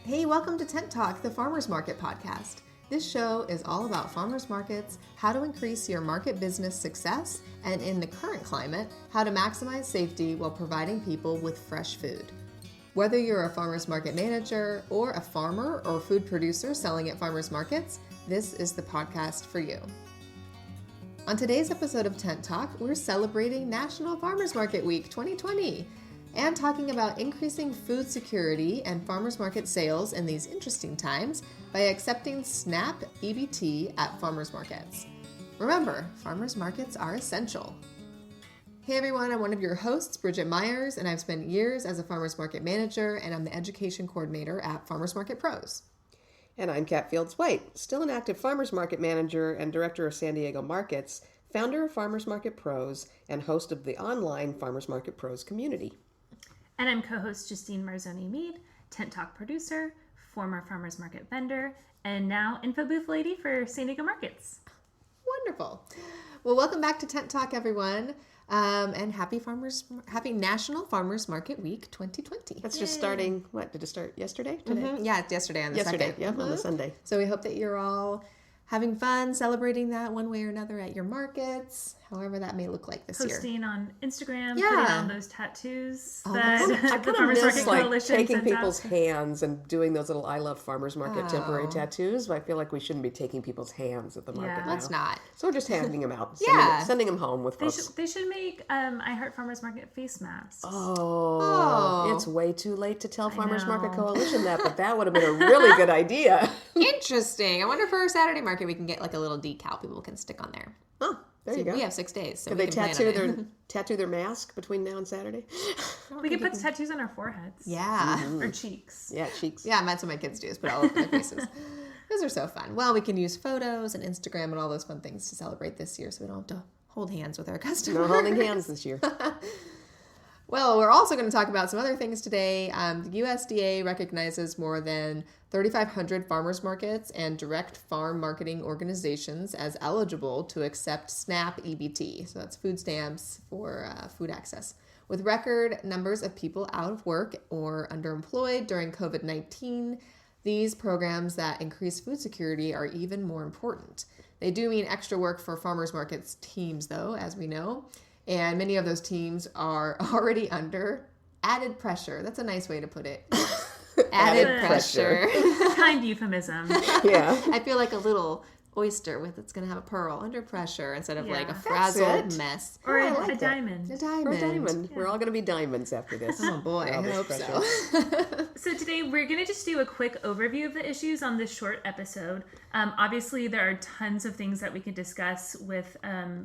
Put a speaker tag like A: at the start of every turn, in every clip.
A: Hey, welcome to Tent Talk, the Farmers Market podcast. This show is all about farmers markets, how to increase your market business success, and in the current climate, how to maximize safety while providing people with fresh food. Whether you're a farmers market manager or a farmer or food producer selling at farmers markets, this is the podcast for you. On today's episode of Tent Talk, we're celebrating National Farmers Market Week 2020 and talking about increasing food security and farmers market sales in these interesting times by accepting SNAP EBT at farmers markets. Remember, farmers markets are essential. Hey everyone, I'm one of your hosts, Bridget Myers, and I've spent years as a farmers market manager, and I'm the education coordinator at Farmers Market Pros.
B: And I'm Kat Fields-White, still an active farmers market manager and director of San Diego Markets, founder of Farmers Market Pros, and host of the online Farmers Market Pros community.
C: And I'm co-host Justine Marzoni-Mead, Tent Talk producer, former farmers market vendor, and now info booth lady for San Diego Markets.
A: Wonderful. Well, welcome back to Tent Talk, everyone. And happy National Farmers Market Week 2020.
B: That's just starting, did it start yesterday? Today?
A: Mm-hmm. Yeah, it's yesterday on the second.
B: Yeah, on the Sunday.
A: So we hope that you're all having fun, celebrating that one way or another at your markets, however that may look like this year.
C: Posting on Instagram,
A: Yeah.
C: putting on those tattoos
A: Oh,
C: that
B: I
C: the
B: kind
C: Farmers
B: of
C: Market
B: miss like
C: Coalition
B: taking
C: sent
B: people's
C: out.
B: hands and doing those little I Love Farmers Market temporary
A: Oh.
B: tattoos. But I feel like we shouldn't be taking people's hands at the market
C: Yeah.
B: now.
A: Let's not.
B: So we're just handing them out,
A: Yeah.
B: sending them home with folks.
C: They should make I Heart Farmers Market face masks.
A: Oh.
B: It's way too late to tell Farmers Market
C: know.
B: Coalition that, but that would have been a really good idea.
A: Interesting. I wonder if for our Saturday market we can get like a little decal people can stick on there.
B: Oh, there you go.
A: We have 6 days, so
B: Could
A: we
B: they
A: can plan on it.
B: tattoo their mask between now and Saturday?
C: We could put tattoos on our foreheads.
A: Yeah.
C: Or cheeks.
B: Yeah, cheeks.
A: Yeah, that's what my kids do, is put all over their faces. Those are so fun. Well, we can use photos and Instagram and all those fun things to celebrate this year, so we don't have to hold hands with our customers.
B: No holding hands this year.
A: Well, we're also going to talk about some other things today. The USDA recognizes more than 3,500 farmers markets and direct farm marketing organizations as eligible to accept SNAP EBT. So that's food stamps for food access. With record numbers of people out of work or underemployed during COVID-19, these programs that increase food security are even more important. They do mean extra work for farmers markets teams, though, as we know. And many of those teams are already under added pressure. That's a nice way to put it. Added pressure.
C: Kind euphemism.
B: Yeah.
A: I feel like a little oyster with it's going to have a pearl under pressure instead of like a
C: Yeah.
A: frazzled
B: it.
A: mess.
C: Or
B: I
C: a
B: like that.
C: diamond.
A: A diamond.
B: Or a diamond. We're all going to be diamonds after this.
A: Oh boy, I
B: All this
A: hope
B: pressure.
A: so.
C: So today we're going to just do a quick overview of the issues on this short episode. Obviously, there are tons of things that we could discuss with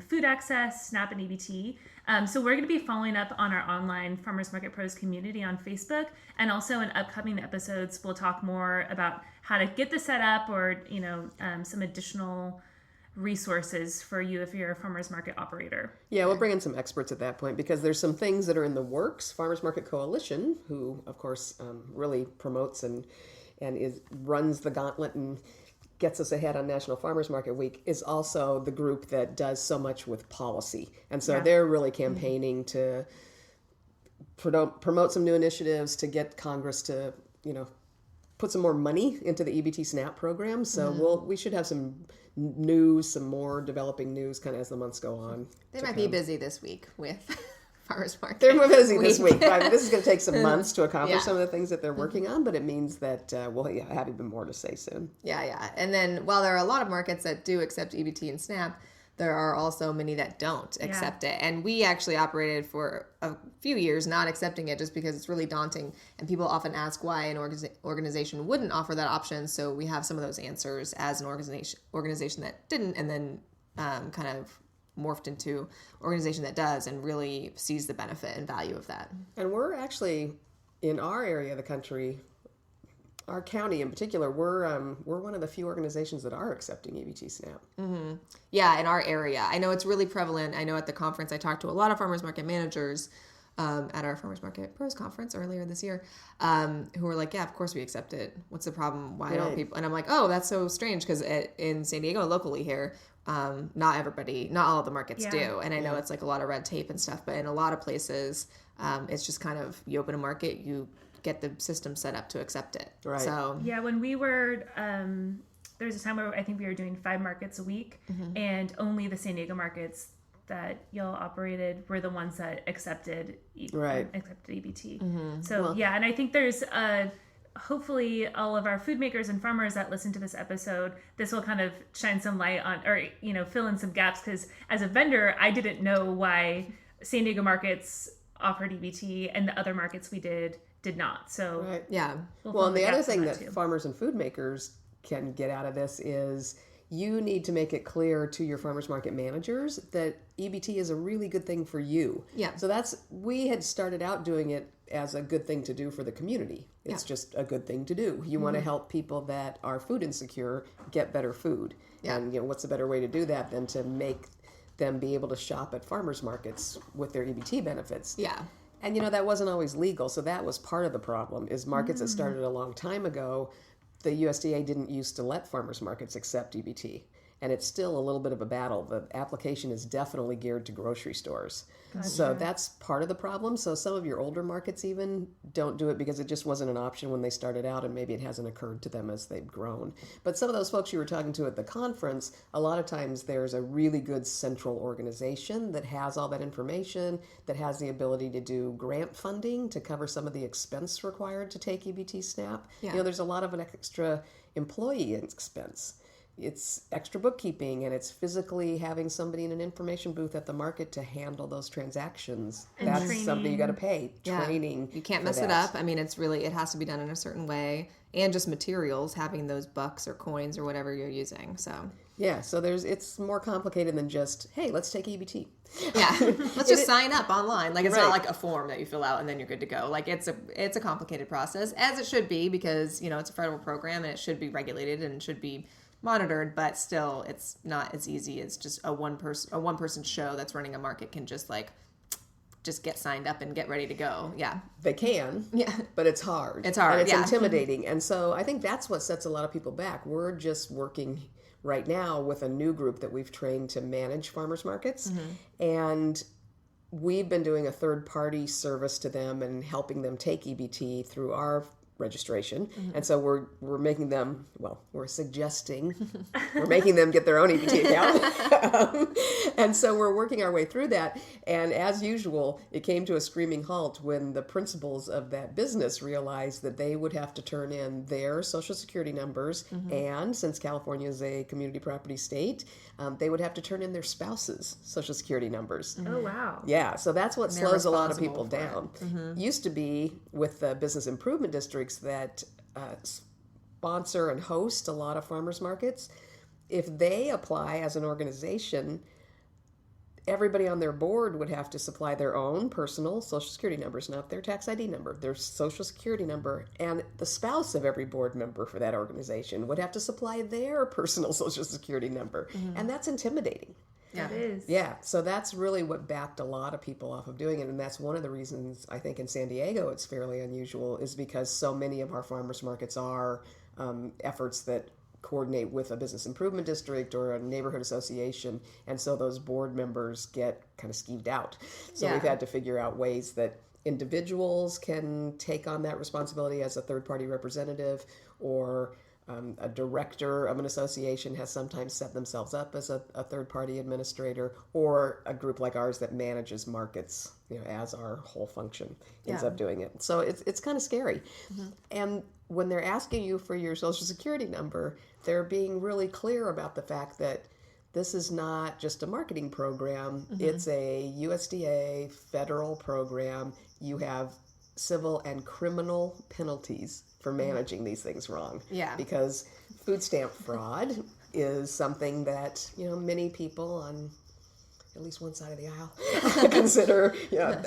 C: food access, SNAP, and EBT. So we're going to be following up on our online Farmers Market Pros community on Facebook, and also in upcoming episodes, we'll talk more about how to get this set up, or some additional resources for you if you're a farmers market operator.
B: Yeah, we'll bring in some experts at that point because there's some things that are in the works. Farmers Market Coalition, who of course really promotes and runs the gauntlet and gets us ahead on National Farmers Market Week, is also the group that does so much with policy. And so they're really campaigning to promote some new initiatives to get Congress to, put some more money into the EBT SNAP program. So we should have some news, some more developing news kind of as the months go on.
A: They might be busy this week with farmers market.
B: They're busy this week. This is going to take some months to accomplish
A: Yeah.
B: some of the things that they're working on, but it means that we'll have even more to say soon.
A: Yeah. And then while there are a lot of markets that do accept EBT and SNAP, there are also many that don't accept it. And we actually operated for a few years not accepting it just because it's really daunting. And people often ask why an organization wouldn't offer that option. So we have some of those answers as an organization that didn't, and then kind of morphed into organization that does and really sees the benefit and value of that.
B: And we're actually, in our area of the country, our county in particular, we're one of the few organizations that are accepting EBT SNAP.
A: Mm-hmm. Yeah, in our area. I know it's really prevalent. I know at the conference I talked to a lot of farmers market managers at our Farmers Market Pros conference earlier this year who were like, yeah, of course we accept it. What's the problem? Why don't people? And I'm like, oh, that's so strange because in San Diego, locally here, not all of the markets do. And I know it's like a lot of red tape and stuff, but in a lot of places, it's just kind of, you open a market, you get the system set up to accept it.
B: Right.
A: So
C: Yeah, when we were, there was a time where I think we were doing 5 markets a week, and only the San Diego markets that y'all operated were the ones that accepted EBT. So yeah, and I think there's hopefully all of our food makers and farmers that listen to this episode, this will kind of shine some light on, or fill in some gaps, because as a vendor, I didn't know why San Diego markets offered EBT and the other markets we did not. So
B: Right.
A: yeah.
B: Well, and the other thing that farmers and food makers can get out of this is you need to make it clear to your farmers market managers that EBT is a really good thing for you.
A: Yeah.
B: So we had started out doing it as a good thing to do for the community. It's just a good thing to do. You want to help people that are food insecure get better food.
A: Yeah.
B: And what's a better way to do that than to make them be able to shop at farmers markets with their EBT benefits?
A: Yeah.
B: And that wasn't always legal, so that was part of the problem. Is markets that started a long time ago, the USDA didn't used to let farmers markets accept EBT. And it's still a little bit of a battle. The application is definitely geared to grocery stores. Gotcha. So that's part of the problem. So some of your older markets even don't do it because it just wasn't an option when they started out, and maybe it hasn't occurred to them as they've grown. But some of those folks you were talking to at the conference, a lot of times there's a really good central organization that has all that information, that has the ability to do grant funding to cover some of the expense required to take EBT SNAP.
A: Yeah.
B: There's a lot of an extra employee expense. It's extra bookkeeping, and it's physically having somebody in an information booth at the market to handle those transactions.
C: And
B: That's
C: training.
B: something you got to pay.
A: Yeah.
B: Training.
A: You can't
B: for
A: mess it
B: that.
A: up. I mean, it has to be done in a certain way, and just materials, having those bucks or coins or whatever you're using. So
B: Yeah, so it's more complicated than just, hey, let's take EBT.
A: yeah, let's just sign up online. Like, it's
B: Right.
A: not like a form that you fill out and then you're good to go. Like, it's a complicated process, as it should be, because it's a federal program and it should be regulated and it should be monitored, but still it's not as easy as just a one person show that's running a market can just get signed up and get ready to go. Yeah.
B: They can,
A: Yeah.
B: but it's hard.
A: It's hard,
B: And it's
A: yeah.
B: intimidating. And so I think that's what sets a lot of people back. We're just working right now with a new group that we've trained to manage farmers markets. And we've been doing a third-party service to them and helping them take EBT through our registration. And so we're making them, we're suggesting, we're making them get their own EBT account. And so we're working our way through that. And as usual, it came to a screaming halt when the principals of that business realized that they would have to turn in their Social Security numbers. And since California is a community property state, they would have to turn in their spouse's Social Security numbers.
C: Oh, wow.
B: Yeah, so that's what
A: They're
B: slows a lot of people
A: responsible for
B: down. Used to be with the business improvement districts that sponsor and host a lot of farmers markets. If they apply as an organization, everybody on their board would have to supply their own personal Social Security numbers, not their tax ID number, their Social Security number, and the spouse of every board member for that organization would have to supply their personal Social Security number. And that's intimidating.
C: It is.
B: Yeah, so that's really what backed a lot of people off of doing it, and that's one of the reasons I think in San Diego it's fairly unusual, is because so many of our farmers markets are efforts that coordinate with a business improvement district or a neighborhood association, and so those board members get kind of skeeved out. So we've had to figure out ways that individuals can take on that responsibility as a third-party representative, or a director of an association has sometimes set themselves up as a third-party administrator, or a group like ours that manages markets, as our whole function ends up doing it. So it's kind of scary. And when they're asking you for your Social Security number, they're being really clear about the fact that this is not just a marketing program. It's a USDA federal program. You have civil and criminal penalties for managing these things wrong.
A: Yeah.
B: Because food stamp fraud is something that, many people on at least one side of the aisle consider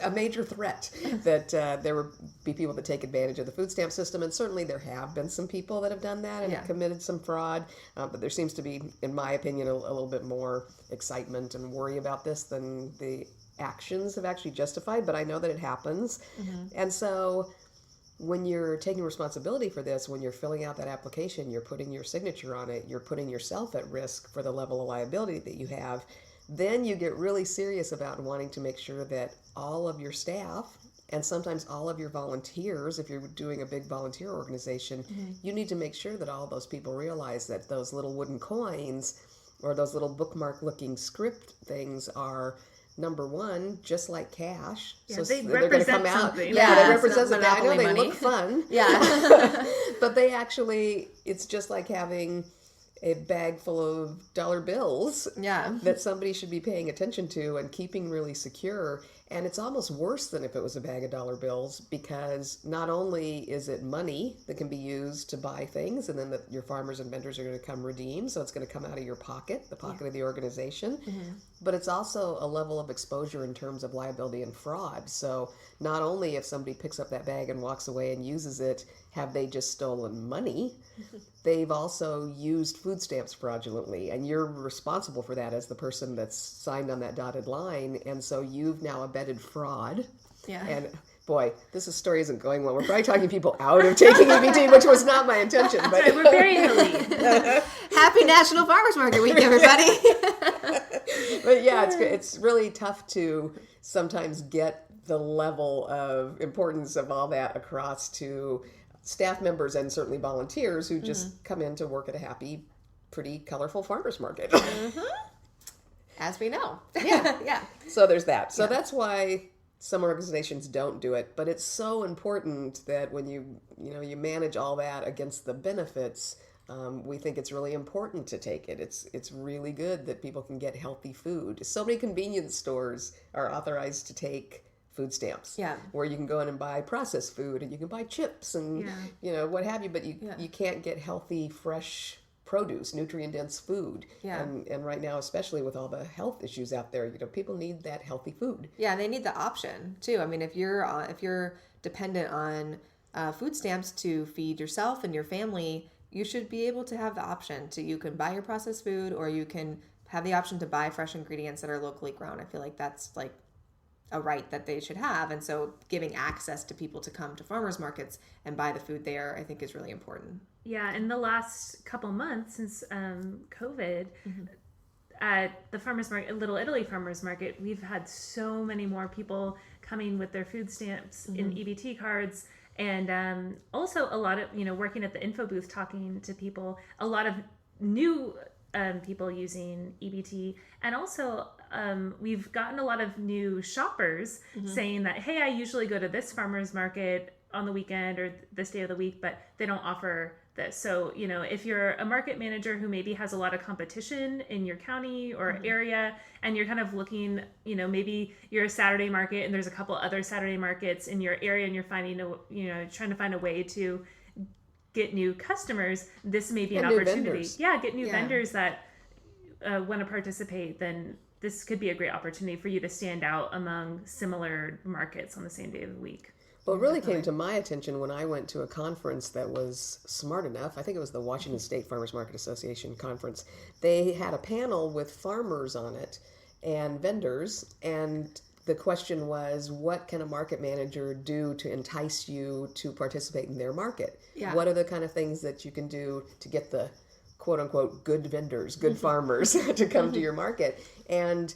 B: a major threat, that there would be people that take advantage of the food stamp system. And certainly there have been some people that have done that and committed some fraud. But there seems to be, in my opinion, a little bit more excitement and worry about this than the actions have actually justified. But I know that it happens. And so when you're taking responsibility for this, when you're filling out that application, you're putting your signature on it, you're putting yourself at risk for the level of liability that you have. Then you get really serious about wanting to make sure that all of your staff And sometimes all of your volunteers, if you're doing a big volunteer organization, you need to make sure that all those people realize that those little wooden coins or those little bookmark looking script things are, number one, just like cash.
C: Yeah,
B: so
C: they
B: they're going to come out.
C: something.
B: Yeah,
A: Yeah,
B: they represent
A: it's not
B: something. I know
A: monopoly
B: they
A: money.
B: look fun.
A: Yeah.
B: But they actually, it's just like having a bag full of dollar bills
A: Yeah.
B: that somebody should be paying attention to and keeping really secure. And it's almost worse than if it was a bag of dollar bills, because not only is it money that can be used to buy things, and then your farmers and vendors are going to come redeem, so it's going to come out of your pocket, the pocket of the organization, but it's also a level of exposure in terms of liability and fraud. So not only if somebody picks up that bag and walks away and uses it, have they just stolen money, they've also used food stamps fraudulently, and you're responsible for that as the person that's signed on that dotted line, and so you've now abetted fraud.
A: Yeah.
B: And boy, story isn't going well. We're probably talking people out of taking EBT, which was not my intention. But
C: Sorry, we're very in the lead.
A: Happy National Farmers Market Week, everybody.
B: But yeah, it's really tough to sometimes get the level of importance of all that across to staff members and certainly volunteers who just come in to work at a happy, pretty colorful farmers market.
A: As we know.
B: Yeah.
A: Yeah.
B: So there's that. So that's why some organizations don't do it, but it's so important that when you manage all that against the benefits, we think it's really important to take it. It's really good that people can get healthy food. So many convenience stores are authorized to take food stamps.
A: Yeah.
B: Where you can go in and buy processed food, and you can buy chips and what have you, but you can't get healthy, fresh produce, nutrient-dense food.
A: Yeah.
B: And right now, especially with all the health issues out there, people need that healthy food.
A: Yeah, they need the option too. I mean, if you're dependent on food stamps to feed yourself and your family, you should be able to have the option you can buy your processed food, or you can have the option to buy fresh ingredients that are locally grown. I feel like that's like a right that they should have. And so giving access to people to come to farmers markets and buy the food there, I think, is really important.
C: Yeah, in the last couple months since COVID, at the farmers market, Little Italy farmers market, we've had so many more people coming with their food stamps in EBT cards, and also a lot of working at the info booth, talking to people, a lot of new people using EBT, and also we've gotten a lot of new shoppers saying that, hey, I usually go to this farmer's market on the weekend or this day of the week, but they don't offer this. So, if you're a market manager who maybe has a lot of competition in your county or area, and you're kind of looking, maybe you're a Saturday market and there's a couple other Saturday markets in your area, and you're finding, trying to find a way to get new customers, this may be an opportunity. Get new vendors that want to participate, then this could be a great opportunity for you to stand out among similar markets on the same day of the week.
B: Well, it really came to my attention when I went to a conference that was smart enough. I think it was the Washington State Farmers Market Association conference. They had a panel with farmers on it and vendors, and the question was, what can a market manager do to entice you to participate in their market?
A: Yeah.
B: What are the kind of things that you can do to get the quote-unquote good vendors, good farmers to come to your market? And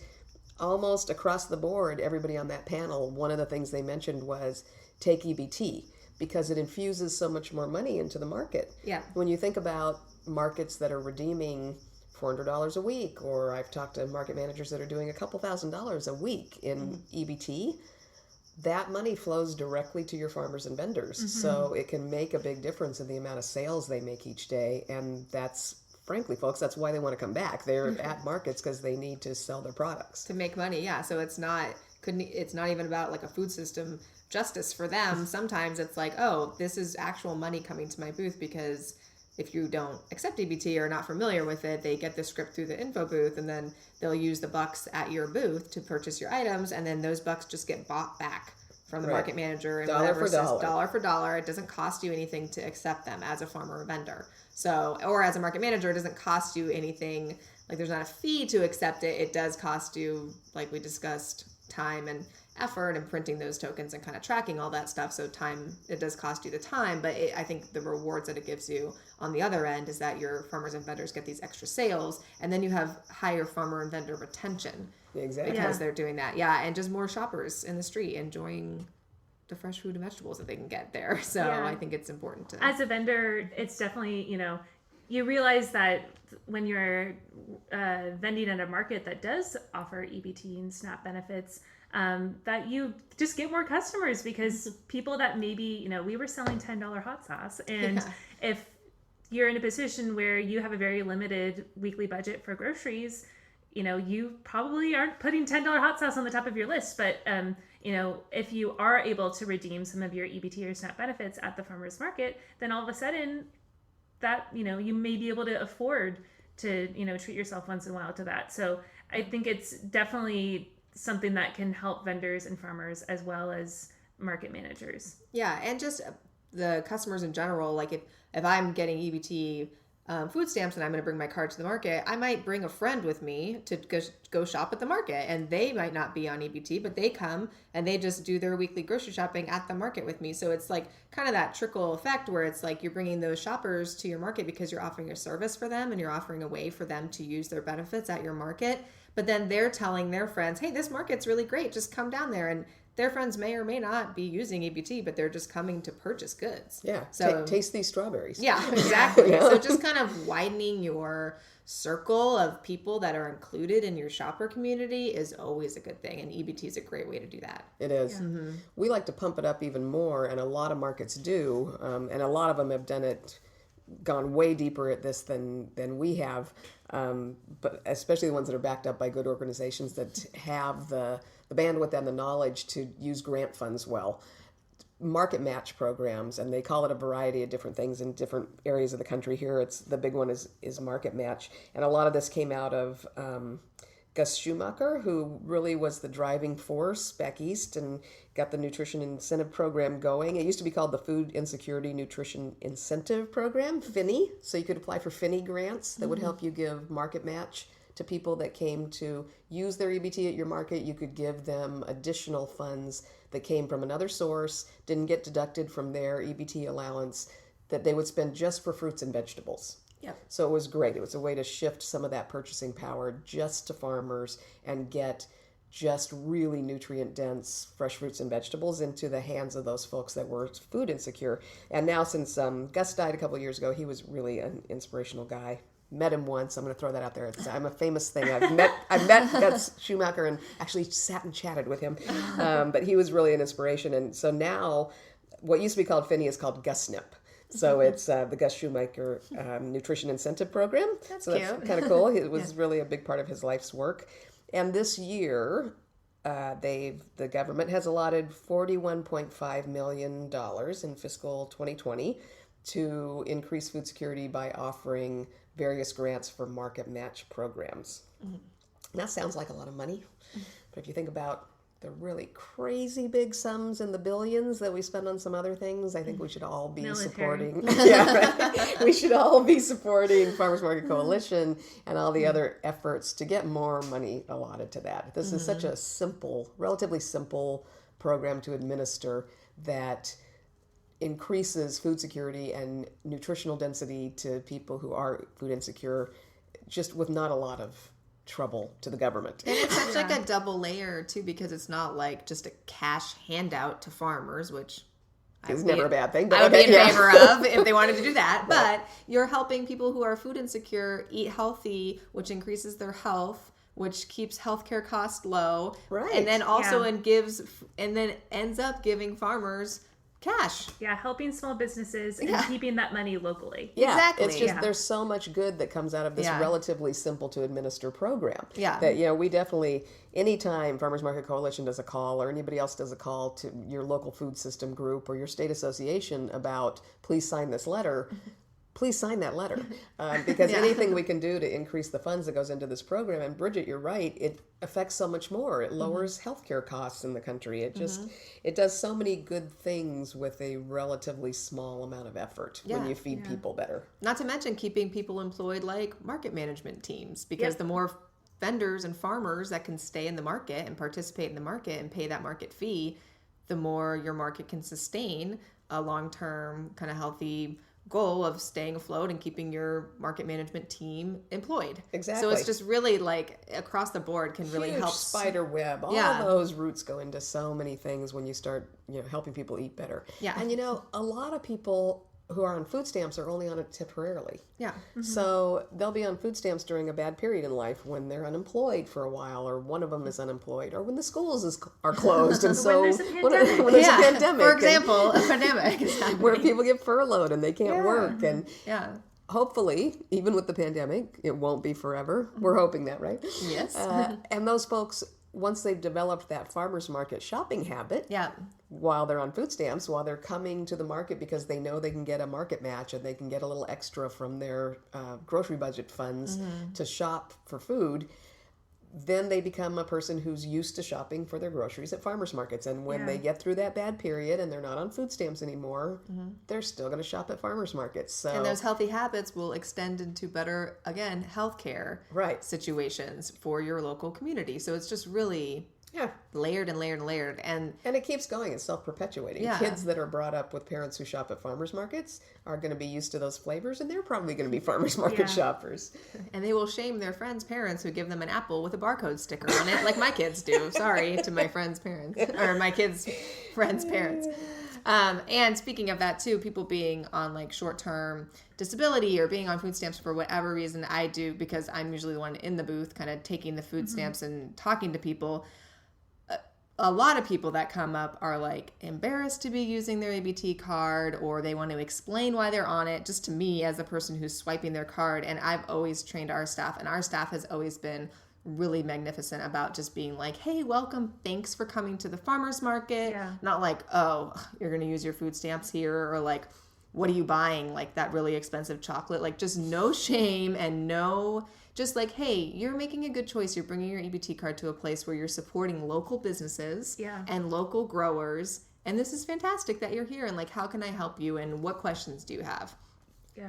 B: almost across the board, everybody on that panel, one of the things they mentioned was take EBT, because it infuses so much more money into the market.
A: Yeah.
B: When you think about markets that are redeeming $400 a week, or I've talked to market managers that are doing a couple $1,000s a week in EBT, that money flows directly to your farmers and vendors. So it can make a big difference in the amount of sales they make each day. And that's, frankly, folks, that's why they want to come back. They're at markets because they need to sell their products.
A: To make money, yeah. So it's not even about like a food system justice for them. Sometimes it's like, oh, this is actual money coming to my booth, because if you don't accept EBT or are not familiar with it, they get the script through the info booth, and then they'll use the bucks at your booth to purchase your items, and then those bucks just get bought back from the market manager, and
B: Dollar
A: for dollar. It doesn't cost you anything to accept them as a farmer or vendor. So, or as a market manager, it doesn't cost you anything. Like, there's not a fee to accept it. It does cost you, like we discussed, time and effort and printing those tokens and kind of tracking all that stuff. So it does cost you the time, but I think the rewards that it gives you on the other end is that your farmers and vendors get these extra sales, and then you have higher farmer and vendor retention.
B: Exactly.
A: Because they're doing that. Yeah. And just more shoppers in the street enjoying the fresh food and vegetables that they can get there. So I think it's important to...
C: As a vendor, it's definitely, you realize that when you're vending at a market that does offer EBT and SNAP benefits, that you just get more customers because people that maybe, we were selling $10 hot sauce. And if you're in a position where you have a very limited weekly budget for groceries, you probably aren't putting $10 hot sauce on the top of your list. But, if you are able to redeem some of your EBT or SNAP benefits at the farmer's market, then all of a sudden that, you may be able to afford to, treat yourself once in a while to that. So I think it's definitely something that can help vendors and farmers as well as market managers.
A: Yeah, and just the customers in general. Like if I'm getting EBT food stamps and I'm going to bring my card to the market, I might bring a friend with me to go shop at the market, and they might not be on EBT, but they come and they just do their weekly grocery shopping at the market with me. So it's like kind of that trickle effect where it's like you're bringing those shoppers to your market because you're offering a service for them and you're offering a way for them to use their benefits at your market. But then they're telling their friends, hey, this market's really great, just come down there. And their friends may or may not be using EBT, but they're just coming to purchase goods.
B: Yeah,
A: so
B: taste these strawberries.
A: Yeah, exactly. So just kind of widening your circle of people that are included in your shopper community is always a good thing, and EBT is a great way to do that.
B: It is. Yeah. Mm-hmm. We like to pump it up even more, and a lot of markets do, and a lot of them have gone way deeper at this than we have, but especially the ones that are backed up by good organizations that have the bandwidth and the knowledge to use grant funds well. Market match programs, and they call it a variety of different things in different areas of the country. Here, the big one is market match, and a lot of this came out of Gus Shoemaker, who really was the driving force back east and got the nutrition incentive program going. It used to be called the Food Insecurity Nutrition Incentive Program, FINI. So you could apply for FINI grants that would help you give market match to people that came to use their EBT at your market. You could give them additional funds that came from another source, didn't get deducted from their EBT allowance, that they would spend just for fruits and vegetables.
A: Yep.
B: So it was great. It was a way to shift some of that purchasing power just to farmers and get just really nutrient-dense fresh fruits and vegetables into the hands of those folks that were food insecure. And now, since Gus died a couple of years ago, he was really an inspirational guy. Met him once. I'm going to throw that out there. I'm a famous thing. I've met Gus Shoemaker and actually sat and chatted with him. But he was really an inspiration. And so now, what used to be called FINI is called GusNIP. So it's the Gus Shoemaker Nutrition Incentive Program. That's kind of cool. It was really a big part of his life's work. And this year, the government has allotted $41.5 million in fiscal 2020 to increase food security by offering various grants for market match programs. Mm-hmm. That sounds like a lot of money, but if you think about the really crazy big sums in the billions that we spend on some other things, I think we should all be supporting. Yeah, right. We should all be supporting Farmers Market Coalition and all the other efforts to get more money allotted to that. This is such a relatively simple program to administer that increases food security and nutritional density to people who are food insecure, just with not a lot of trouble to the government.
A: And it's such like a double layer too, because it's not like just a cash handout to farmers, which
B: is never a bad thing. But
A: I would be in favor of if they wanted to do that. But you're helping people who are food insecure eat healthy, which increases their health, which keeps healthcare costs low,
B: right?
A: And then also ends up giving farmers cash.
C: Yeah, helping small businesses and keeping that money locally.
B: Yeah,
A: exactly.
B: It's just there's so much good that comes out of this relatively simple to administer program.
A: Yeah.
B: That we definitely, anytime Farmers Market Coalition does a call or anybody else does a call to your local food system group or your state association about please sign this letter, please sign that letter. Because anything we can do to increase the funds that goes into this program, and Bridget, you're right, it affects so much more. It lowers healthcare costs in the country. It just, it does so many good things with a relatively small amount of effort when you feed people better.
A: Not to mention keeping people employed like market management teams, because the more vendors and farmers that can stay in the market and participate in the market and pay that market fee, the more your market can sustain a long-term kind of healthy goal of staying afloat and keeping your market management team employed.
B: Exactly.
A: So it's just really like across the board can really
B: Huge
A: help.
B: spider web. All those roots go into so many things when you start, helping people eat better.
A: Yeah.
B: And a lot of people who are on food stamps are only on it temporarily.
A: Yeah.
C: Mm-hmm.
B: So they'll be on food stamps during a bad period in life when they're unemployed for a while, or one of them is unemployed, or when the schools are closed, and so
C: when there's a pandemic.
B: when there's a pandemic,
A: For example, a pandemic is happening.
B: where people get furloughed and they can't work, and hopefully, even with the pandemic, it won't be forever. We're hoping that, right?
A: Yes.
B: And those folks, once they've developed that farmers market shopping habit, while they're on food stamps, while they're coming to the market because they know they can get a market match and they can get a little extra from their grocery budget funds to shop for food, then they become a person who's used to shopping for their groceries at farmers markets. And when they get through that bad period and they're not on food stamps anymore, they're still going to shop at farmers markets. So,
A: and those healthy habits will extend into better, again, healthcare situations for your local community. So it's just really layered and layered and layered. And
B: it keeps going. It's self-perpetuating. Kids that are brought up with parents who shop at farmers markets are going to be used to those flavors, and they're probably going to be farmers market shoppers.
A: And they will shame their friends' parents who give them an apple with a barcode sticker on it, like my kids do. Sorry to my friends' parents, or my kids' friends' parents. And speaking of that too, people being on like short-term disability or being on food stamps for whatever reason, I do, because I'm usually the one in the booth kind of taking the food stamps and talking to people. A lot of people that come up are like embarrassed to be using their ABT card, or they want to explain why they're on it, just to me as a person who's swiping their card. And I've always trained our staff, and our staff has always been really magnificent about just being like, hey, welcome, thanks for coming to the farmer's market. Not like, oh, you're going to use your food stamps here, or like, what are you buying? Like that really expensive chocolate. Like just no shame and no... Just like, hey, you're making a good choice. You're bringing your EBT card to a place where you're supporting local businesses and local growers. And this is fantastic that you're here. And like, how can I help you? And what questions do you have?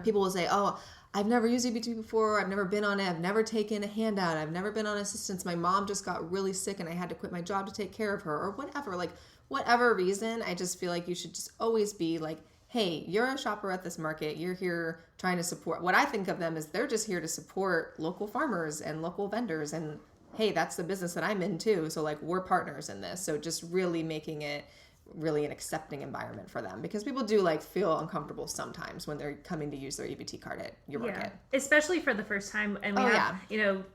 A: People will say, oh, I've never used EBT before. I've never been on it. I've never taken a handout. I've never been on assistance. My mom just got really sick and I had to quit my job to take care of her, or whatever. Like, whatever reason, I just feel like you should just always be like, hey, you're a shopper at this market. You're here trying to support. What I think of them is they're just here to support local farmers and local vendors. And hey, that's the business that I'm in too. So like we're partners in this. So just really making it really an accepting environment for them, because people do like feel uncomfortable sometimes when they're coming to use their EBT card at your market.
C: Especially for the first time. And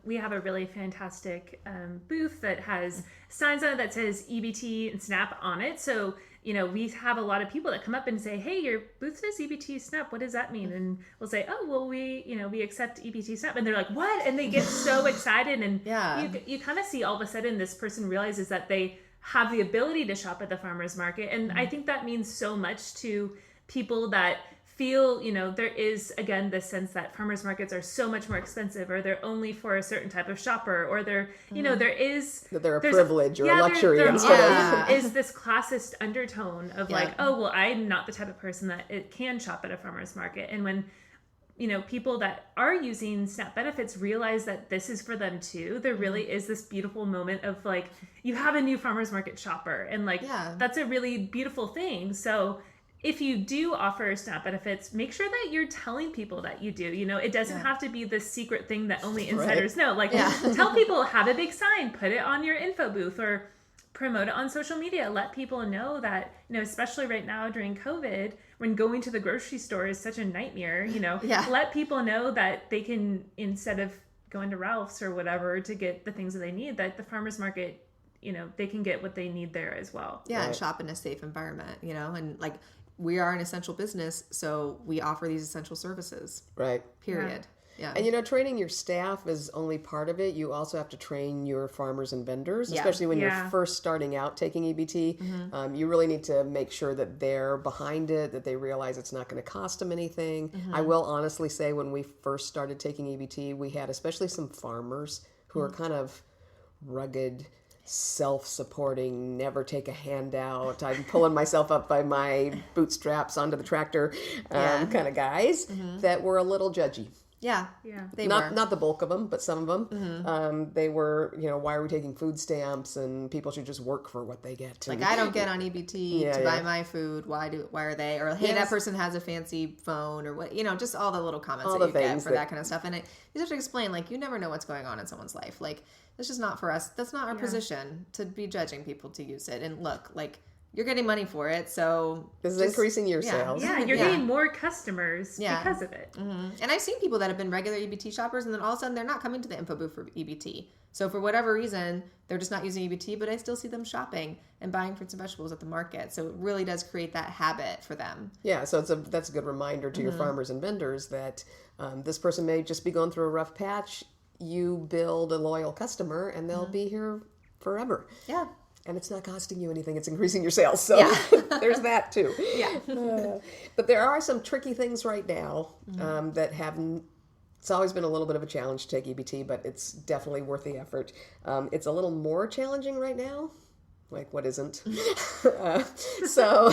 C: we have a really fantastic booth that has signs on it that says EBT and SNAP on it. So we have a lot of people that come up and say, hey, your booth says EBT SNAP. What does that mean? And we'll say, oh, well, we accept EBT SNAP. And they're like, what? And they get so excited. And you kind of see all of a sudden this person realizes that they have the ability to shop at the farmer's market. And I think that means so much to people that feel, there is, again, this sense that farmers markets are so much more expensive, or they're only for a certain type of shopper, or they're, there is...
B: That they're a privilege or a luxury instead of...
C: is this classist undertone of like, oh, well, I'm not the type of person that it can shop at a farmer's market. And when, people that are using SNAP benefits realize that this is for them too, there really is this beautiful moment of like, you have a new farmer's market shopper. And like, that's a really beautiful thing. So if you do offer SNAP benefits, make sure that you're telling people that you do. It doesn't have to be this secret thing that only insiders know. Like, tell people, have a big sign, put it on your info booth, or promote it on social media. Let people know that, especially right now during COVID, when going to the grocery store is such a nightmare, let people know that they can, instead of going to Ralph's or whatever to get the things that they need, that the farmer's market, they can get what they need there as well.
A: And shop in a safe environment, and like, we are an essential business, so we offer these essential services.
B: Right.
A: Period. Yeah.
B: And training your staff is only part of it. You also have to train your farmers and vendors, especially when you're first starting out taking EBT. You really need to make sure that they're behind it, that they realize it's not going to cost them anything. I will honestly say, when we first started taking EBT, we had especially some farmers who are kind of rugged, self-supporting, never take a handout, I'm pulling myself up by my bootstraps onto the tractor kind of guys that were a little judgy.
A: Yeah. They
B: not
A: were.
B: not the bulk of them, but some of them. They were, why are we taking food stamps, and people should just work for what they get.
A: Like, I don't get on EBT to buy my food. Why are they? Or, hey, that person has a fancy phone, or what, just all the little comments that you get for that kind of stuff. And you have to explain, like, you never know what's going on in someone's life. Like, it's just not for us. That's not our position to be judging people to use it. And look, like, you're getting money for it, so
B: this is increasing your sales.
C: Yeah, you're getting more customers because of it.
A: And I've seen people that have been regular EBT shoppers, and then all of a sudden they're not coming to the info booth for EBT. So for whatever reason, they're just not using EBT, but I still see them shopping and buying fruits and vegetables at the market. So it really does create that habit for them.
B: Yeah, so that's a good reminder to your farmers and vendors that this person may just be going through a rough patch. You build a loyal customer, and they'll be here forever.
A: Yeah.
B: And it's not costing you anything. It's increasing your sales. So there's that too.
A: Yeah.
B: But there are some tricky things right now that haven't. It's always been a little bit of a challenge to take EBT, but it's definitely worth the effort. It's a little more challenging right now. Like, what isn't? So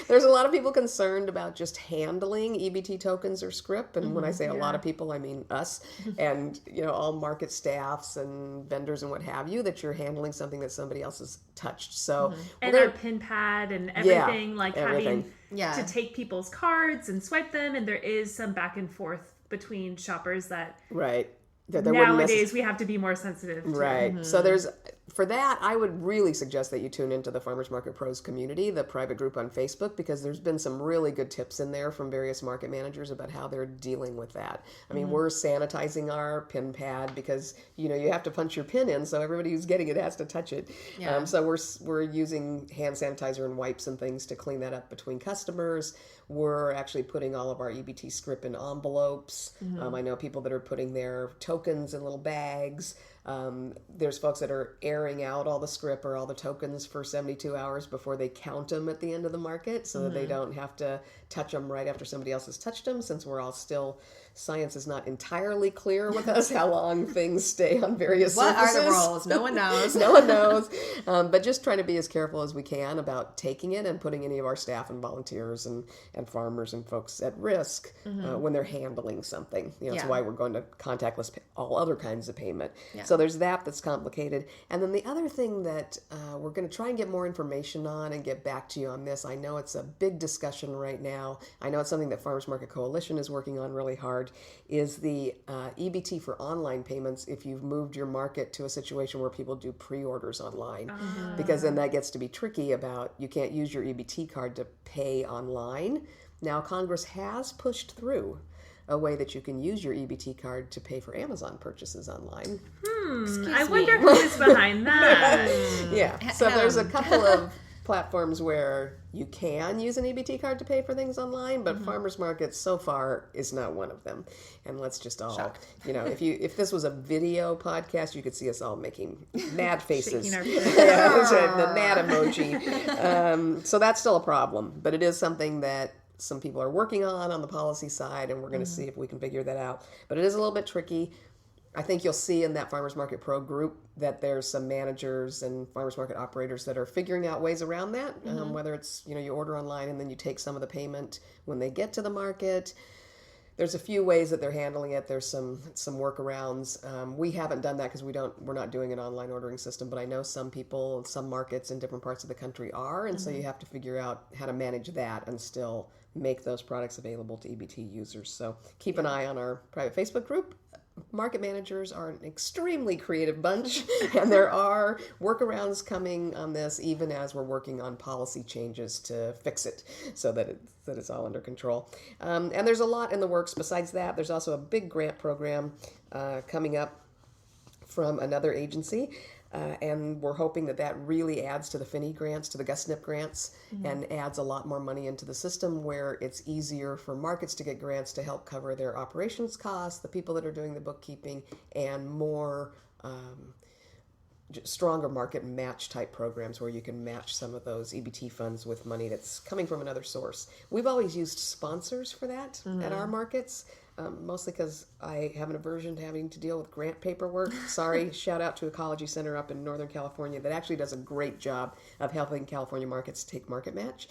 B: there's a lot of people concerned about just handling EBT tokens or script. And when I say a lot of people, I mean us and, all market staffs and vendors and what have you, that you're handling something that somebody else has touched. So
C: and our pin pad and everything, having to take people's cards and swipe them. And there is some back and forth between shoppers that nowadays we have to be more sensitive to.
B: Right. So for that, I would really suggest that you tune into the Farmers Market Pros community, the private group on Facebook, because there's been some really good tips in there from various market managers about how they're dealing with that. I mean, we're sanitizing our pin pad because, you have to punch your pin in, so everybody who's getting it has to touch it. Yeah. So we're using hand sanitizer and wipes and things to clean that up between customers. We're actually putting all of our EBT script in envelopes. I know people that are putting their tokens in little bags. There's folks that are airing out all the script or all the tokens for 72 hours before they count them at the end of the market so that they don't have to touch them right after somebody else has touched them, since we're all still, science is not entirely clear with us how long things stay on various surfaces.
A: What are the rules? No one knows.
B: No one knows. But just trying to be as careful as we can about taking it and putting any of our staff and volunteers and farmers and folks at risk when they're handling something. That's why we're going to contactless all other kinds of payment. Yeah. So there's that's complicated. And then the other thing that we're going to try and get more information on and get back to you on this. I know it's a big discussion right now. I know it's something that Farmers Market Coalition is working on really hard, is the EBT for online payments if you've moved your market to a situation where people do pre-orders online. Because then that gets to be tricky about you can't use your EBT card to pay online. Now, Congress has pushed through a way that you can use your EBT card to pay for Amazon purchases online.
C: I wonder who is behind that.
B: Yeah, so there's a couple of platforms where you can use an EBT card to pay for things online, but farmers markets so far is not one of them. And let's just all, if this was a video podcast, you could see us all making mad faces.
C: Shaking our
B: the mad emoji. So that's still a problem, but it is something that some people are working on the policy side, and we're going to see if we can figure that out. But it is a little bit tricky. I think you'll see in that Farmers Market Pro group that there's some managers and farmers market operators that are figuring out ways around that, whether it's, you order online and then you take some of the payment when they get to the market. There's a few ways that they're handling it. There's some workarounds. We haven't done that because we're not doing an online ordering system, but I know some people, some markets in different parts of the country are, and so you have to figure out how to manage that and still make those products available to EBT users. So keep an eye on our private Facebook group. Market managers are an extremely creative bunch, and there are workarounds coming on this, even as we're working on policy changes to fix it so that it's all under control. And there's a lot in the works. Besides that, there's also a big grant program coming up from another agency. And we're hoping that really adds to the FINI grants, to the GUSNIP grants, and adds a lot more money into the system where it's easier for markets to get grants to help cover their operations costs, the people that are doing the bookkeeping, and more stronger market match type programs where you can match some of those EBT funds with money that's coming from another source. We've always used sponsors for that at our markets. Mostly because I have an aversion to having to deal with grant paperwork. Sorry, shout out to Ecology Center up in Northern California that actually does a great job of helping California markets take market match.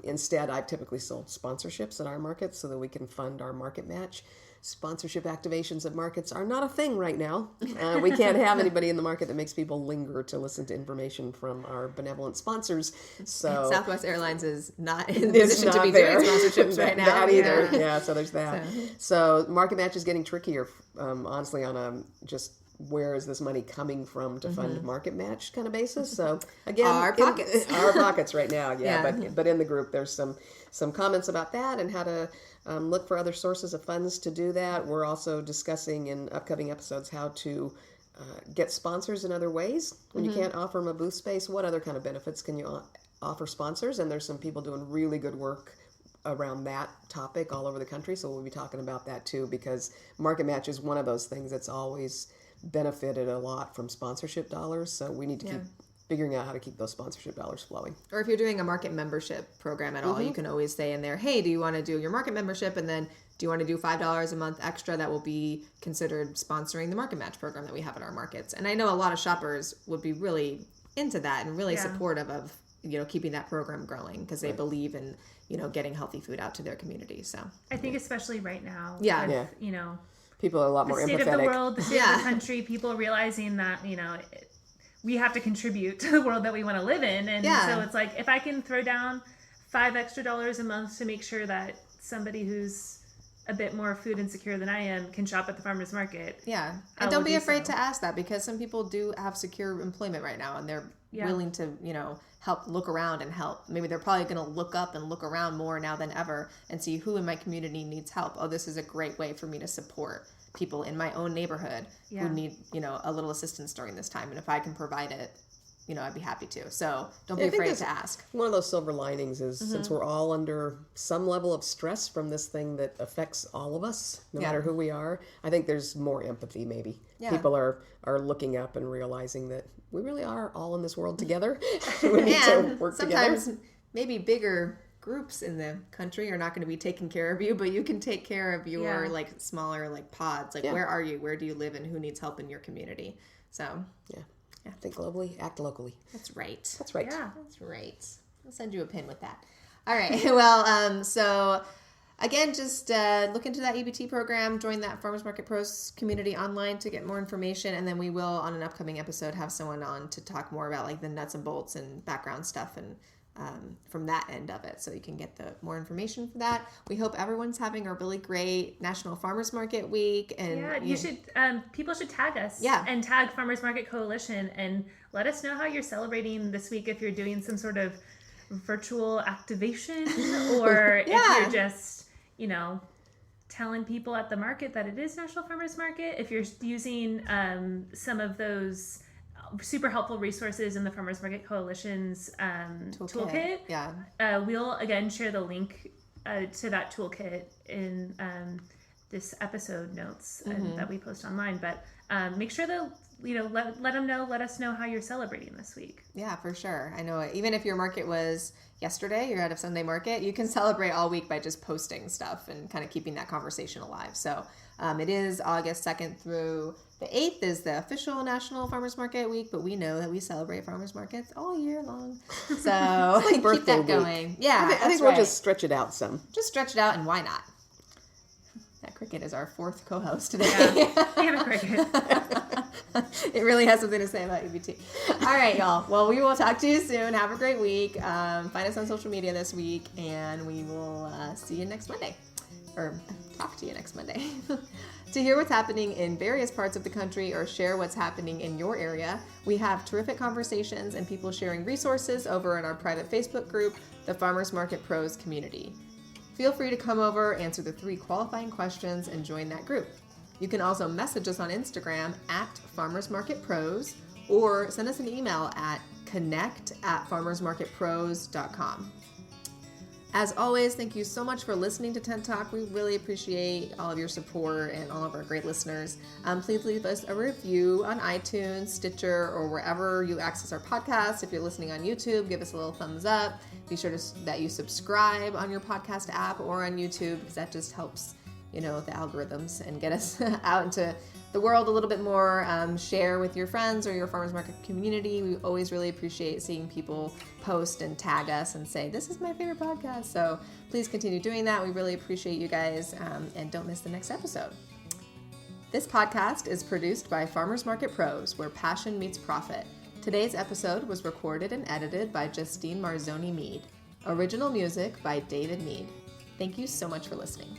B: Instead, I've typically sold sponsorships at our markets so that we can fund our market match. sponsorship activations at markets are not a thing right now. We can't have anybody in the market that makes people linger to listen to information from our benevolent sponsors. So
A: Southwest Airlines is not in the position to be doing sponsorships right now.
B: That either. Yeah, so there's that. So market match is getting trickier, honestly, on a just where is this money coming from to fund market match kind of basis. So again,
A: our pockets.
B: Our pockets right now. Yeah. But in the group, there's some comments about that and how to look for other sources of funds to do that. We're also discussing in upcoming episodes how to get sponsors in other ways. When you can't offer them a booth space, what other kind of benefits can you offer sponsors? And there's some people doing really good work around that topic all over the country. So we'll be talking about that too, because market match is one of those things that's always benefited a lot from sponsorship dollars. So we need to keep figuring out how to keep those sponsorship dollars flowing.
A: Or if you're doing a market membership program at all, you can always say in there, hey, do you want to do your market membership? And then do you want to do $5 a month extra that will be considered sponsoring the market match program that we have at our markets? And I know a lot of shoppers would be really into that and really supportive of, keeping that program growing because they believe in, getting healthy food out to their community. So
C: I think especially right now, with,
B: people are a lot more empathetic.
C: The state of the world, the state of the country, people realizing that, we have to contribute to the world that we want to live in. And so it's like, if I can throw down $5 extra a month to make sure that somebody who's a bit more food insecure than I am can shop at the farmer's market.
A: Yeah. And don't be afraid to ask that, because some people do have secure employment right now and they're willing to, help look around and help. Maybe they're probably going to look up and look around more now than ever and see who in my community needs help. Oh, this is a great way for me to support people in my own neighborhood who need, a little assistance during this time. And if I can provide it, I'd be happy to. So don't be afraid to ask.
B: One of those silver linings is since we're all under some level of stress from this thing that affects all of us, no matter who we are, I think there's more empathy maybe. Yeah. People are looking up and realizing that we really are all in this world together. We need to work together.
A: Sometimes maybe bigger groups in the country are not going to be taking care of you, but you can take care of your smaller pods. Where are you? Where do you live and who needs help in your community? So
B: think globally, act locally.
A: That's right.
B: That's right.
A: Yeah, that's right. I'll send you a pin with that. All right. Well, so again, just look into that EBT program, join that Farmers Market Pros community online to get more information. And then we will, on an upcoming episode, have someone on to talk more about the nuts and bolts and background stuff and from that end of it, so you can get the more information for that. We hope everyone's having a really great National Farmers Market Week, and
C: you should people should tag us and tag Farmers Market Coalition and let us know how you're celebrating this week, if you're doing some sort of virtual activation or if you're just telling people at the market that it is National Farmers Market, if you're using some of those super helpful resources in the Farmers Market Coalition's toolkit. We'll again share the link to that toolkit in this episode notes that we post online. But make sure that let us know how you're celebrating this week.
A: Yeah, for sure. I know even if your market was yesterday, you're at a Sunday market, you can celebrate all week by just posting stuff and kind of keeping that conversation alive. So it is August 2nd through the 8th is the official National Farmers Market Week, but we know that we celebrate farmers markets all year long. So keep that going. Week. Yeah,
B: I think we'll just stretch it out some.
A: Just stretch it out, and why not? That cricket is our fourth co-host today.
C: Yeah, we have a cricket.
A: It really has something to say about EBT. All right, y'all. Well, we will talk to you soon. Have a great week. Find us on social media this week, and we will see you next Monday. Or talk to you next Monday. To hear what's happening in various parts of the country or share what's happening in your area, we have terrific conversations and people sharing resources over in our private Facebook group, the Farmers Market Pros Community. Feel free to come over, answer the 3 qualifying questions, and join that group. You can also message us on Instagram at Farmers Market Pros or send us an email at connect@farmersmarketpros.com. As always, thank you so much for listening to Tent Talk. We really appreciate all of your support and all of our great listeners. Please leave us a review on iTunes, Stitcher, or wherever you access our podcast. If you're listening on YouTube, give us a little thumbs up. Be sure that you subscribe on your podcast app or on YouTube, because that just helps, the algorithms and get us out into the world a little bit more, share with your friends or your farmers market community. We always really appreciate seeing people post and tag us and say, this is my favorite podcast. So please continue doing that. We really appreciate you guys, and don't miss the next episode. This podcast is produced by Farmers Market Pros, where passion meets profit. Today's episode was recorded and edited by Justine Marzoni Mead. Original music by David Mead. Thank you so much for listening.